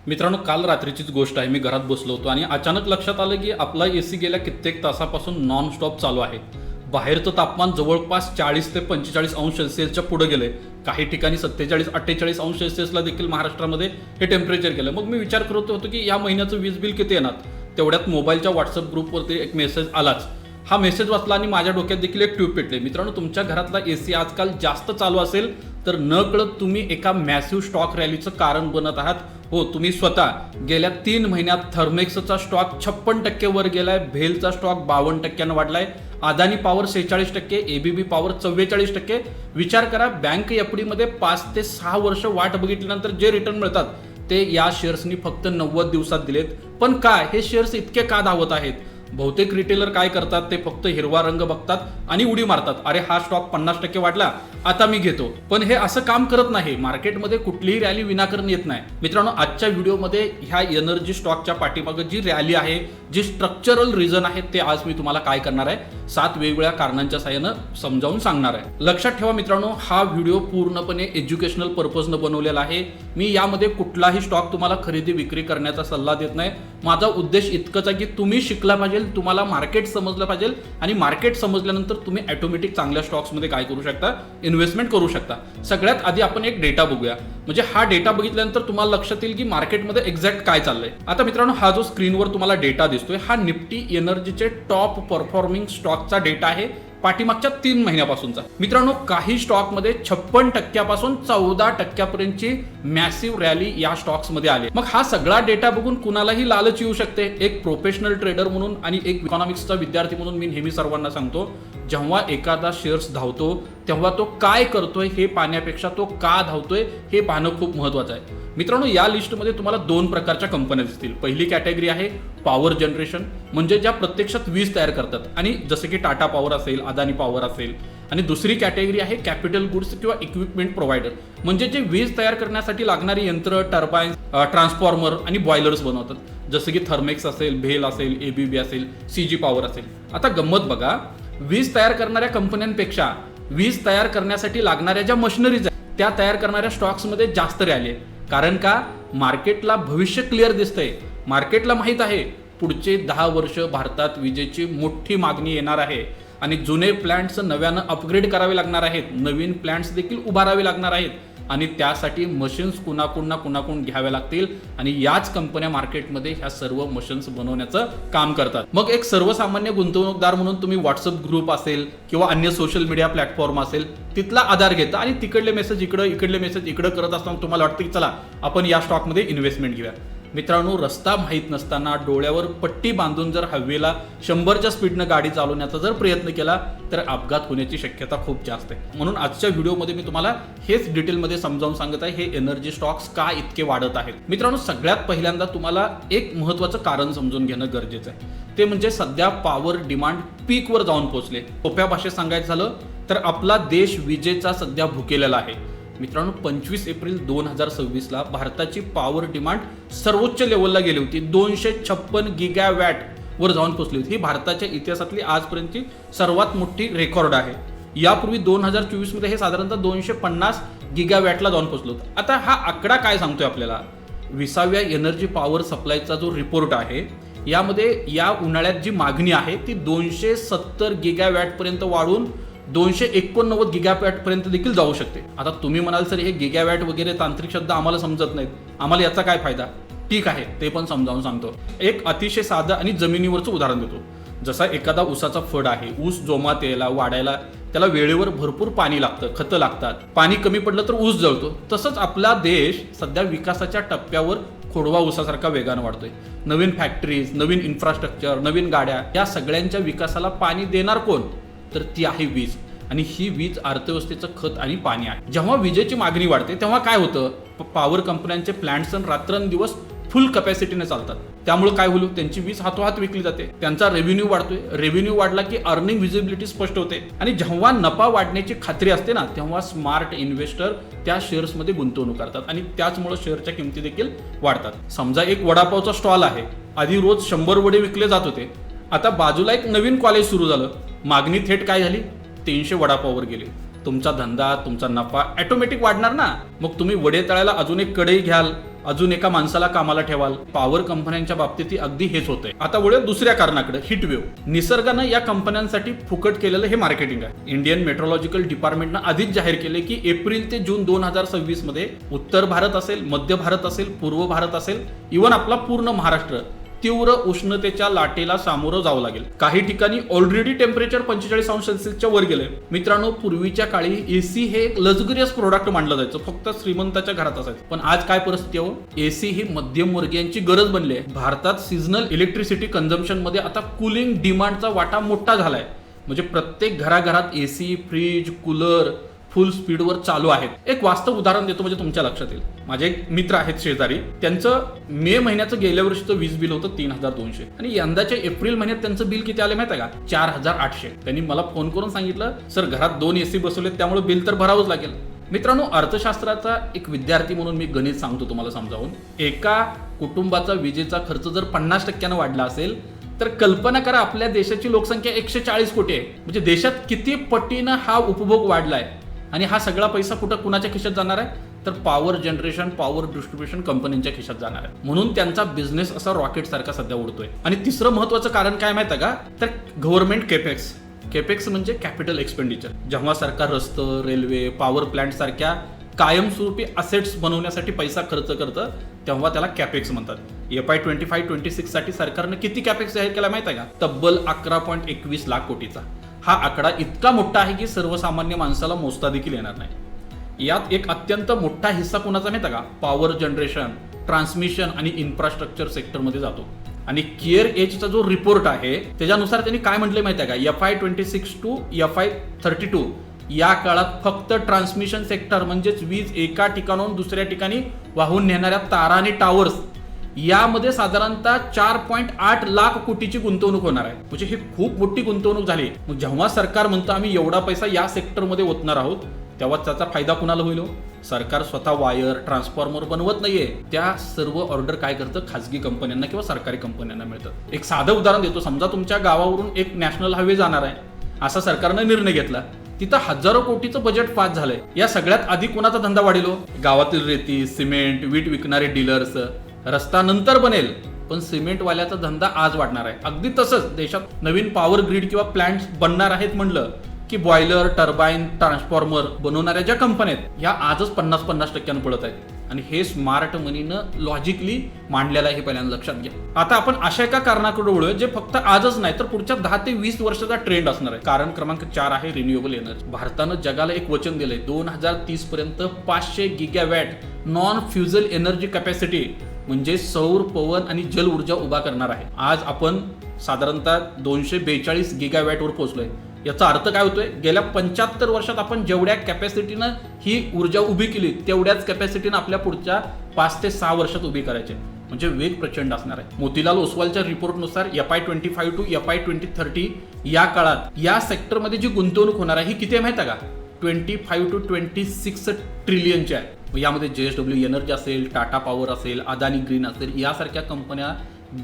मित्रांनो, काल रात्रीचीच गोष्ट आहे. मी घरात बसलो होतो आणि अचानक लक्षात आलं की आपला एसी गेल्या कित्येक तासापासून नॉन स्टॉप चालू आहे. बाहेरचं तापमान जवळपास 40 ते 45 अंश सेल्सिअसच्या पुढे गेले. काही ठिकाणी 47-48 अंश सेल्सिअसला देखील महाराष्ट्रामध्ये हे टेम्परेचर गेलं. मग मी विचार करत होतो की या महिन्याचं वीज बिल किती येणार. तेवढ्यात मोबाईलच्या व्हॉट्सअप ग्रुपवरती एक मेसेज आलाच. हा मेसेज वाचला आणि माझ्या डोक्यात देखील एक ट्यूब पेटले. मित्रांनो, तुमच्या घरातला एसी आजकाल जास्त चालू असेल तर न कळत तुम्ही एका मॅसिव्ह स्टॉक रॅलीचं कारण बनत आहात. हो, तुम्ही स्वतः गेल्या 3 महिन्यात थर्मेक्सचा स्टॉक 56% वर गेलाय, भेलचा स्टॉक 52% वाढलाय, अदानी पॉवर 46%, एबीबी पॉवर 44%. विचार करा, बँक एफडी मध्ये 5 ते 6 वर्ष वाट बघितल्यानंतर जे रिटर्न मिळतात ते या शेअर्सनी फक्त 90 दिवसात दिलेत. पण काय हे शेअर्स इतके का धावत आहेत? बहुतेक रिटेलर काय करतात, ते फक्त हिरवा रंग बघतात आणि उडी मारतात. अरे, हा स्टॉक 50% वाढला, आता मी घेतो. पण हे असं काम करत नाही. मार्केटमध्ये कुठलीही रॅली विनाकारण येत नाही. मित्रांनो, आजच्या व्हिडिओमध्ये ह्या एनर्जी स्टॉकच्या पाठीमागे जी रॅली आहे, जी स्ट्रक्चरल रिझन आहे, ते आज मी तुम्हाला काय करणार आहे, 7 वेगवेगळ्या कारणांच्या साहाय्यानं समजावून सांगणार आहे. लक्षात ठेवा मित्रांनो, हा व्हिडिओ पूर्णपणे एज्युकेशनल पर्पजनं बनवलेला आहे. मी यामध्ये कुठलाही स्टॉक तुम्हाला खरेदी विक्री करण्याचा सल्ला देत नाही. माझा उद्देश इतकंच आहे की तुम्ही शिकला पाहिजे, तुम्हाला मार्केट समजलं पाहिजे आणि मार्केट समजल्यानंतर तुम्ही ऑटोमॅटिक चांगल्या स्टॉक्समध्ये काय करू शकता, इन्व्हेस्टमेंट करू शकता. सगळ्यात आधी आपण एक डेटा बघूया. म्हणजे हा डेटा बघितल्यानंतर तुम्हाला लक्षात येईल की मार्केटमध्ये एक्झॅक्ट काय चाललंय. आता मित्रांनो, हा जो स्क्रीनवर तुम्हाला डेटा दिसतोय, हा निफ्टी एनर्जीचे टॉप परफॉर्मिंग स्टॉकचा डेटा आहे पाठीमागच्या 3 महिन्यापासूनचा. मित्रांनो, काही स्टॉकमध्ये 56% पासून 14% पर्यंतची मॅसिव्ह रॅली या स्टॉक्स मध्ये आली. मग हा सगळा डेटा बघून कुणालाही लालच येऊ शकते. एक प्रोफेशनल ट्रेडर म्हणून आणि एक इकॉनॉमिक्सचा विद्यार्थी म्हणून मी नेहमी सर्वांना सांगतो, जेव्हा एखादा शेअर्स धावतो तेव्हा तो काय करतोय हे पाहण्यापेक्षा तो का धावतोय हे पाहणं खूप महत्वाचं आहे. मित्रांनो, या लिस्टमध्ये तुम्हाला 2 प्रकारच्या कंपन्या दिसतील. पहिली कॅटेगरी आहे पॉवर जनरेशन, म्हणजे ज्या प्रत्यक्षात वीज तयार करतात, आणि जसे की टाटा पॉवर असेल, अदानी पॉवर असेल. आणि दुसरी कॅटेगरी आहे कॅपिटल गुड्स किंवा इक्विपमेंट प्रोव्हायडर, म्हणजे जे वीज तयार करण्यासाठी लागणारी यंत्र, टर्बाईन, ट्रान्सफॉर्मर आणि बॉयलर्स बनवतात, जसे की थर्मेक्स असेल, भेल असेल, एबीबी असेल, सीजी पॉवर असेल. आता गंमत बघा, वीज तयार करणाऱ्या कंपन्यांपेक्षा वीज तयार करण्यासाठी लागणाऱ्या ज्या मशिनरीज आहेत त्या तयार करणाऱ्या स्टॉक्समध्ये जास्त रॅली आहे. कारण का? मार्केटला भविष्य क्लिअर दिसतंय. मार्केटला माहित आहे पुढचे 10 वर्ष भारतात विजेची मोठी मागणी येणार आहे आणि जुने प्लांट्स नव्यानं अपग्रेड करावे लागणार आहेत, नवीन प्लांट्स देखील उभारावे लागणार आहेत आणि त्यासाठी मशीन्स कुणाकडून घ्याव्या लागतील आणि याच कंपन्या मार्केटमध्ये ह्या सर्व मशीन्स बनवण्याचं काम करतात. मग एक सर्वसामान्य गुंतवणूकदार म्हणून तुम्ही व्हॉट्सअप ग्रुप असेल किंवा अन्य सोशल मीडिया प्लॅटफॉर्म असेल तिथला आधार घेता आणि तिकडले मेसेज इकडे मेसेज इकडे करत असताना तुम्हाला वाटतं की चला आपण या स्टॉकमध्ये इन्व्हेस्टमेंट घेऊया. मित्रांनो, रस्ता माहीत नसताना डोळ्यावर पट्टी बांधून जर हवेला 100च्या स्पीडनं गाडी चालवण्याचा जर प्रयत्न केला तर अपघात होण्याची शक्यता खूप जास्त आहे. म्हणून आजच्या व्हिडिओमध्ये मी तुम्हाला हेच डिटेलमध्ये समजावून सांगत आहे, हे एनर्जी स्टॉक्स का इतके वाढत आहेत. मित्रांनो, सगळ्यात पहिल्यांदा तुम्हाला एक महत्त्वाचं कारण समजून घेणं गरजेचं आहे. ते म्हणजे सध्या पॉवर डिमांड पीकवर जाऊन पोहोचले. सोप्या भाषेत सांगायचं झालं तर आपला देश विजेचा सध्या भुकेलेला आहे. मित्रांनो, 25 एप्रिल 2026ला भारताची पॉवर डिमांड सर्वोच्च लेवलला गेली होती. 256 गिगावॅट वर जाऊन पोहोचली होती. ही भारताच्या इतिहासातली आजपर्यंतची सर्वात मोठी रेकॉर्ड आहे. यापूर्वी 2024 मध्ये हे साधारणतः 250 गिगावॅटला जाऊन पोहोचलो होतं. आता हा आकडा काय सांगतोय आपल्याला? 20व्या एनर्जी पॉवर सप्लायचा जो रिपोर्ट आहे यामध्ये या उन्हाळ्यात जी मागणी आहे ती 270 गिगावॅट पर्यंत वाढून 289 गिगावॅट पर्यंत देखील जाऊ शकते. आता तुम्ही म्हणाल सर, हे गिगावॅट वगैरे तांत्रिक शब्द आम्हाला समजत नाहीत, आम्हाला याचा काय फायदा? ठीक आहे, ते पण समजावून सांगतो. एक अतिशय साधं आणि जमिनीवरचं उदाहरण देतो. जसा एखादा ऊसाचा फळ आहे, ऊस जोमात यायला, वाढायला त्याला वेळेवर भरपूर पाणी लागतं, खतं लागतात. पाणी कमी पडलं तर ऊस जळतो. तसंच आपला देश सध्या विकासाच्या टप्प्यावर खोडवा ऊसासारखा वेगानं वाढतोय. नवीन फॅक्टरीज, नवीन इन्फ्रास्ट्रक्चर, नवीन गाड्या, या सगळ्यांच्या विकासाला पाणी देणार कोण? तर ती आहे वीज. आणि ही वीज अर्थव्यवस्थेचं खत आणि पाणी आहे. जेव्हा विजेची मागणी वाढते तेव्हा काय होतं? पॉवर कंपन्यांचे प्लांट्स रात्रंदिवस फुल कॅपॅसिटीने चालतात. त्यामुळे काय होईल? त्यांची वीज हातोहात विकली जाते, त्यांचा रेव्हेन्यू वाढतोय. रेव्हेन्यू वाढला की अर्निंग व्हिजिबिलिटी स्पष्ट होते आणि जेव्हा नफा वाढण्याची खात्री असते ना, तेव्हा स्मार्ट इन्व्हेस्टर त्या शेअर्समध्ये गुंतवणूक करतात आणि त्याचमुळे शेअरच्या किमती देखील वाढतात. समजा एक वडापावचा स्टॉल आहे, आधी रोज 100 वडे विकले जात होते. आता बाजूला एक नवीन कॉलेज सुरू झालं, मागणी थेट काय झाली? 300 वडापाववर गेली. तुमचा धंदा, तुमचा नफा ऑटोमॅटिक वाढणार ना. मग तुम्ही वडे तळायला अजून एक कढई घ्याल, अजून एका माणसाला कामाला ठेवाल. पॉवर कंपन्यांच्या बाबतीत अगदी हेच होतंय. आता वळूया दुसऱ्या कारणाकडे, हीट वेव्ह. निसर्गानं या कंपन्यांसाठी फुकट केलेलं हे मार्केटिंग आहे. इंडियन मेट्रोलॉजिकल डिपार्टमेंटनं आधीच जाहीर केले की एप्रिल ते जून 2026 मध्ये उत्तर भारत असेल, मध्य भारत असेल, पूर्व भारत असेल, इव्हन आपला पूर्ण महाराष्ट्र तीव्र उष्णतेच्या लाटेला सामोरं जावं लागेल. काही ठिकाणी ऑलरेडी टेम्परेचर 45°C वर गेले. मित्रांनो, पूर्वीच्या काळी एसी हे एक लक्झरियस प्रोडक्ट मानलं जायचं, फक्त श्रीमंताच्या घरात असायचं. पण आज काय परिस्थिती आहे? एसी ही मध्यमवर्गीयांची गरज बनली आहे. भारतात सीझनल इलेक्ट्रिसिटी कन्झम्पशन मध्ये आता कूलिंग डिमांडचा वाटा मोठा झालाय. म्हणजे प्रत्येक घराघरात एसी, फ्रीज, कूलर फुल स्पीडवर चालू आहेत. एक वास्तव उदाहरण देतो म्हणजे तुमच्या लक्षात येईल. माझे एक मित्र आहेत शेजारी, त्यांचं मे महिन्याचं गेल्या वर्षीचं वीज बिल होतं 3200 आणि यंदाच्या एप्रिल महिन्यात त्यांचं बिल किती आलं माहिती आहे का? 4800. त्यांनी मला फोन करून सांगितलं, सर घरात 2 एसी बसवलेत त्यामुळे बिल तर भरावंच लागेल. मित्रांनो, अर्थशास्त्राचा एक विद्यार्थी म्हणून मी गणित सांगतो तुम्हाला समजावून. एका कुटुंबाचा विजेचा खर्च जर 50% वाढला असेल तर कल्पना करा आपल्या देशाची लोकसंख्या 140 कोटी आहे. म्हणजे देशात किती पटीनं हा उपभोग वाढलाय. आणि हा सगळा पैसा कुठं कुणाच्या खिशात जाणार आहे? तर पॉवर जनरेशन, पॉवर डिस्ट्रीब्युशन कंपन्यांच्या खिशात जाणार आहे. म्हणून त्यांचा बिझनेस असा रॉकेट सारखा सध्या उडतोय. आणि तिसरं महत्वाचं कारण काय माहिती आहे का? तर गव्हर्नमेंट केपेक्स. केपेक्स म्हणजे कॅपिटल एक्सपेंडिचर. जेव्हा सरकार रस्ते, रेल्वे, पॉवर प्लांट सारख्या कायमस्वरूपी असेट्स बनवण्यासाठी पैसा खर्च करतं तेव्हा त्याला कॅपेक्स म्हणतात. FY 25-26 साठी सरकारनं किती कॅपेक्स जाहीर केला माहिती आहे का? तब्बल 11.21 लाख कोटीचा. हा आकडा इतका मोठा आहे की सर्वसामान्य माणसाला मोजता देखील येणार नाही. यात एक अत्यंत मोठा हिस्सा कोणाचा माहिती आहे का? पॉवर जनरेशन, ट्रान्समिशन आणि इन्फ्रास्ट्रक्चर सेक्टरमध्ये जातो. आणि केअर एजचा जो रिपोर्ट आहे त्याच्यानुसार त्यांनी काय म्हटलंय माहिती आहे का? FY 26 to FY 32 या काळात फक्त ट्रान्समिशन सेक्टर म्हणजेच वीज एका ठिकाणाहून दुसऱ्या ठिकाणी वाहून नेणाऱ्या तारा आणि टावर्स यामध्ये साधारणतः 4.8 लाख कोटीची गुंतवणूक होणार आहे. म्हणजे ही खूप मोठी गुंतवणूक झाली. मग जेव्हा सरकार म्हणतं आम्ही एवढा पैसा या सेक्टरमध्ये ओतणार आहोत तेव्हा त्याचा फायदा कुणाला होईल? सरकार स्वतः वायर, ट्रान्सफॉर्मर बनवत नाहीये. त्या सर्व ऑर्डर काय करतं? खासगी कंपन्यांना किंवा सरकारी कंपन्यांना मिळतं. एक साधं उदाहरण देतो. समजा तुमच्या गावावरून एक नॅशनल हायवे जाणार आहे, असा सरकारनं निर्णय घेतला. तिथं हजारो कोटीचं बजेट पास झालंय. या सगळ्यात आधी कोणाचा धंदा वाढेल? गावातील रेती, सिमेंट, वीट विकणारे डीलर्स. रस्ता नंतर बनेल पण सिमेंटवाल्याचा धंदा आज वाढणार आहे. अगदी तसंच देशात नवीन पॉवर ग्रीड किंवा प्लांट्स बनणार आहेत म्हणलं की बॉयलर, टर्बाईन, ट्रान्सफॉर्मर बनवणाऱ्या ज्या कंपन्या आहेत ह्या आजच 50% पळत आहेत. आणि हे स्मार्ट मनीनं लॉजिकली मांडलेलं आहे, हे पहिल्यांदा लक्षात घ्या. आता आपण अशा एका कारणाकडे वळूया जे फक्त आजच नाही तर पुढच्या 10 ते 20 वर्षाचा ट्रेंड असणार आहे. कारण क्रमांक 4 आहे रिन्युएबल एनर्जी. भारतानं जगाला एक वचन दिलंय, 2030 पर्यंत 500 गिगावॅट नॉन फ्युजल एनर्जी कॅपॅसिटी म्हणजे सौर, पवन आणि जल ऊर्जा उभा करणार आहे. आज आपण साधारणतः 242 गिगावॅटवर पोहोचलोय. याचा अर्थ काय होतोय? गेल्या 75 वर्षात आपण जेवढ्या कॅपॅसिटीनं ही ऊर्जा उभी केली तेवढ्याच कॅपॅसिटीनं आपल्या पुढच्या 5 ते 6 वर्षात उभी करायची. म्हणजे वेग प्रचंड असणार आहे. मोतीलाल ओसवालच्या रिपोर्टनुसार FY 25 to FY 2030 या काळात या सेक्टरमध्ये जी गुंतवणूक होणार आहे ही किती आहे माहिती आहे का? 25 to 26 ट्रिलियनची आहे. यामध्ये JSW एनर्जी असेल, टाटा पॉवर असेल, अदानी ग्रीन असेल यासारख्या कंपन्या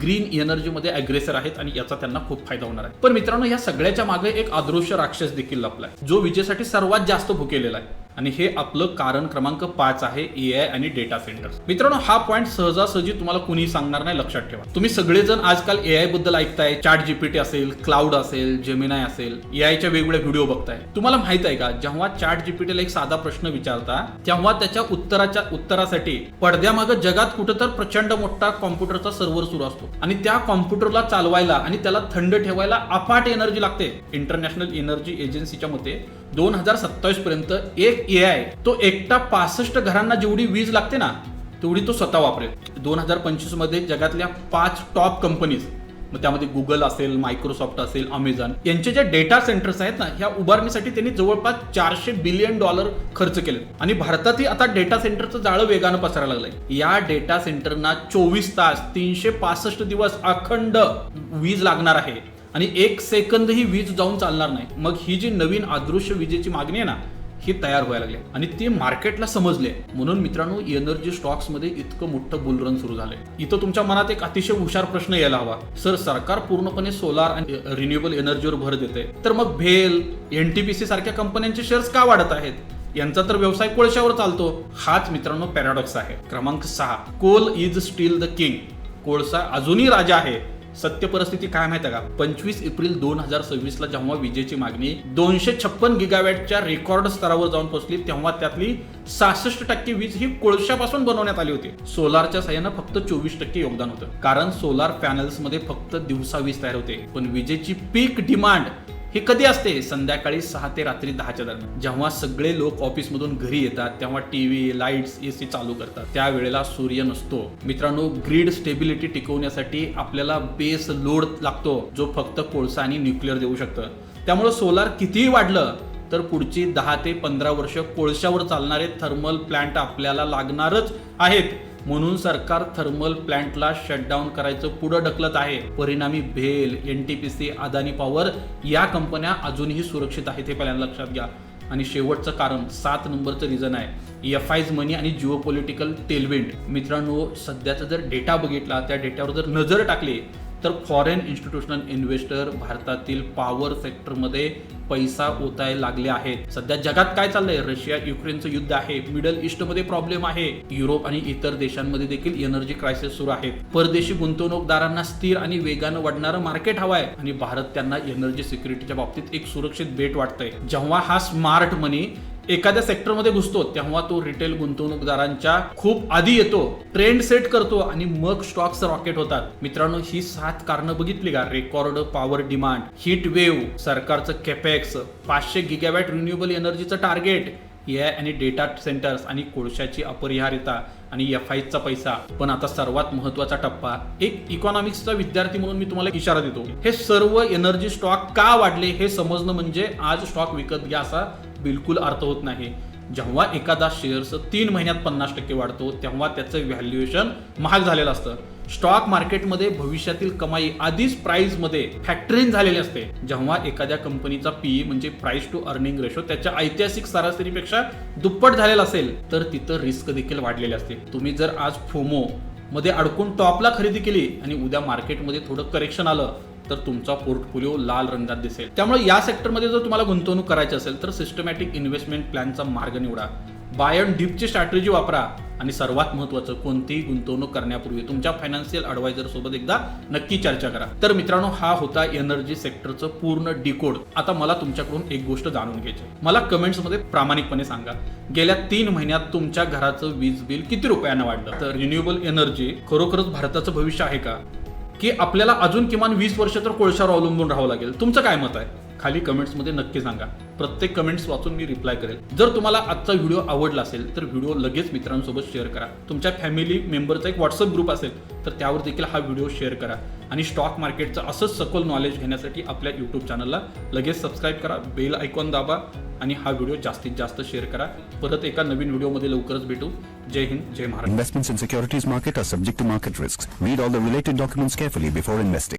ग्रीन एनर्जीमध्ये अग्रेसर आहेत आणि याचा त्यांना खूप फायदा होणार आहे. पण मित्रांनो, या सगळ्याच्या मागे एक अदृश्य राक्षस देखील लपलाय जो विजेसाठी सर्वात जास्त भुकेलेला आहे. आणि हे आपलं कारण क्रमांक 5 आहे, AI आणि डेटा सेंटर्स. मित्रांनो, हा पॉईंट सहजासहजी तुम्हाला कुणी सांगणार नाही, लक्षात ठेवा. तुम्ही सगळेजण आजकाल AI बद्दल ऐकताय. ChatGPT असेल, क्लाउड असेल, जेमिनाय असेल, AIच्या वेगवेगळे व्हिडिओ बघताय. तुम्हाला माहित आहे का, जेव्हा ChatGPTला एक साधा प्रश्न विचारता तेव्हा त्याच्या उत्तरासाठी पडद्यामागं जगात कुठं तर प्रचंड मोठा कॉम्प्युटरचा सर्व्हर सुरू असतो आणि त्या कॉम्प्युटरला चालवायला आणि त्याला थंड ठेवायला अफाट एनर्जी लागते. इंटरनॅशनल एनर्जी एजन्सीच्या मते 2027 पर्यंत एक AI तो एकटा 65 घरांना जेवढी वीज लागते ना तेवढी तो स्वतः वापरेल. 2025 मध्ये जगातल्या 5 टॉप कंपनीज, मग त्यामध्ये गुगल असेल, मायक्रोसॉफ्ट असेल, अमेझॉन यांचे जे डेटा सेंटर्स आहेत ना ह्या उभारणीसाठी त्यांनी जवळपास $400 बिलियन खर्च केले. आणि भारतातही आता डेटा सेंटरचं जाळं वेगानं पसरायला लागलंय. या डेटा सेंटरना 24 तास 365 दिवस अखंड वीज लागणार आहे आणि 1 सेकंदही वीज जाऊन चालणार नाही. मग ही जी नवीन अदृश्य विजेची मागणी आहे ना ही तयार व्हायला लागली आणि ते मार्केटला समजले. म्हणून मित्रांनो, एनर्जी स्टॉक्स मध्ये इतकं मोठं बुलरन सुरू झालंय. इथं तुमच्या मनात एक अतिशय हुशार प्रश्न यायला हवा, सर सरकार पूर्णपणे सोलार आणि रिन्युएबल एनर्जीवर भर देते तर मग भेल, NTPC सारख्या कंपन्यांचे शेअर्स का वाढत आहेत? यांचा तर व्यवसाय कोळशावर चालतो. हाच मित्रांनो पॅराडॉक्स आहे. क्रमांक 6, coal is still the king. कोळसा अजूनही राजा आहे. सत्य परिस्थिती काय माहिती आहे का? 25 एप्रिल 2026 ला जेव्हा विजेची मागणी 256 गिगावॅटच्या रेकॉर्ड स्तरावर जाऊन पोहोचली, तेव्हा त्यातली 66% वीज ही कोळशापासून बनवण्यात आली होती. सोलारच्या साह्यानं फक्त 24% योगदान होतं, कारण सोलार पॅनल्स मध्ये फक्त दिवसा वीज तयार होते. पण विजेची पीक डिमांड हे कधी असते? संध्याकाळी 6 ते रात्री 10च्या दरम्यान, जेव्हा सगळे लोक ऑफिस मधून घरी येतात, तेव्हा टीव्ही, लाईट्स, एसी चालू करतात. त्यावेळेला सूर्य नसतो. मित्रांनो, ग्रीड स्टेबिलिटी टिकवण्यासाठी आपल्याला बेस लोड लागतो, जो फक्त कोळसा आणि न्यूक्लिअर देऊ शकतं. त्यामुळे सोलार कितीही वाढलं तर पुढची 10 ते 15 वर्ष कोळशावर चालणारे थर्मल प्लांट आपल्याला लागणारच आहेत. म्हणून सरकार थर्मल प्लांटला शटडाऊन करायचं पुढे ढकलत आहे. परिणामी भेल, एनटीपीसी, अदानी पॉवर या कंपन्या अजूनही सुरक्षित आहेत, हे पहिल्यांदा लक्षात घ्या. आणि शेवटचं कारण, 7 नंबरचं रिझन आहे FI's मनी आणि जिओपॉलिटिकल टेलविंड. मित्रांनो, सध्याचा जर डेटा बघितला, त्या डेटावर जर नजर टाकली तर फॉरेन इन्स्टिट्यूशनल इन्व्हेस्टर भारतातील पॉवर सेक्टरमध्ये पैसा ओतायला लागले आहेत. सध्या जगात काय चाललंय? रशिया युक्रेनचं युद्ध आहे, मिडल ईस्टमध्ये प्रॉब्लेम आहे, युरोप आणि इतर देशांमध्ये देखील एनर्जी क्रायसिस सुरू आहे. परदेशी गुंतवणूकदारांना स्थिर आणि वेगानं वाढणारं मार्केट हवंय आणि भारत त्यांना एनर्जी सिक्युरिटीच्या बाबतीत एक सुरक्षित बेट वाटतंय. जेव्हा हा स्मार्ट मनी एखाद्या सेक्टरमध्ये घुसतो, तेव्हा तो रिटेल गुंतवणूकदारांच्या खूप आधी येतो, ट्रेंड सेट करतो आणि मग स्टॉक्स रॉकेट होतात. मित्रांनो, ही 7 कारणं बघितली का? Record power demand, heat wave, सरकारचं कॅपेक्स, 500 गिगावॅट रिन्युएबल एनर्जीचं टार्गेट, AI आणि डेटा सेंटर्स आणि कोळशाची अपरिहार्यता आणि FIचा पैसा. पण आता सर्वात महत्वाचा टप्पा, एक इकॉनॉमिक्सचा विद्यार्थी म्हणून मी तुम्हाला इशारा देतो. हे सर्व एनर्जी स्टॉक का वाढले हे समजणं म्हणजे आज स्टॉक विकत घ्या असा बिलकुल अर्थ होत नाही. जेव्हा एखादा शेअर्स 3 महिन्यात 50% वाढतो, तेव्हा त्याचं व्हॅल्युएशन महाग झालेलं असतं. स्टॉक मार्केटमध्ये भविष्यातील कमाई आधीच प्राइस मध्ये फॅक्टर इन झालेली असते. जेव्हा एखाद्या कंपनीचा PE म्हणजे प्राइस टू अर्निंग रेशो त्याच्या ऐतिहासिक सरासरीपेक्षा दुप्पट झालेला असेल, तर तिथं रिस्क देखील वाढलेली असते. तुम्ही जर आज फोमो मध्ये अडकून टॉपला खरेदी केली आणि उद्या मार्केटमध्ये थोडं करेक्शन आलं, तर तुमचा पोर्टफोलिओ लाल रंगात दिसेल. त्यामुळे या सेक्टरमध्ये जर तुम्हाला गुंतवणूक करायची असेल तर सिस्टमॅटिक इन्व्हेस्टमेंट प्लॅनचा मार्ग निवडा. बाय अँड डिपची स्ट्रॅटेजी वापरा. आणि सर्वात महत्त्वाचं, कोणतीही गुंतवणूक करण्यापूर्वी तुमच्या फायनान्शियल ॲडवायझर सोबत एकदा नक्की चर्चा करा. तर मित्रांनो, हा होता एनर्जी सेक्टरचं पूर्ण डिकोड. आता मला तुमच्याकडून एक गोष्ट जाणून घ्यायची. मला कमेंट्समध्ये प्रामाणिकपणे सांगा, गेल्या 3 महिन्यात तुमच्या घराचं वीज बिल किती रुपयानं वाढलं? तर रिन्युएबल एनर्जी खरोखरच भारताचं भविष्य आहे का, की आपल्याला अजून किमान 20 वर्ष तर कोळशावर अवलंबून राहावं लागेल? तुमचं काय मत आहे? खाली कमेंट्समध्ये नक्की सांगा. प्रत्येक कमेंट्स वाचून मी रिप्लाय करेल. जर तुम्हाला आजचा व्हिडिओ आवडला असेल तर व्हिडिओ लगेच मित्रांसोबत शेअर करा. तुमच्या फॅमिली मेंबरचा एक व्हॉट्सअप ग्रुप असेल तर त्यावर देखील हा व्हिडिओ शेअर करा. आणि स्टॉक मार्केटचं असंच सखोल नॉलेज घेण्यासाठी आपल्या यूट्यूब चॅनलला लगेच सबस्क्राईब करा, बेल आयकॉन दाबा आणि हा व्हिडिओ जास्तीत जास्त शेअर करा. परत एका नवीन व्हिडिओमध्ये लवकरच भेटू. जय हिंद, जय Maharashtra. Investments in securities market are subject to market risks. Read all the related documents carefully before investing.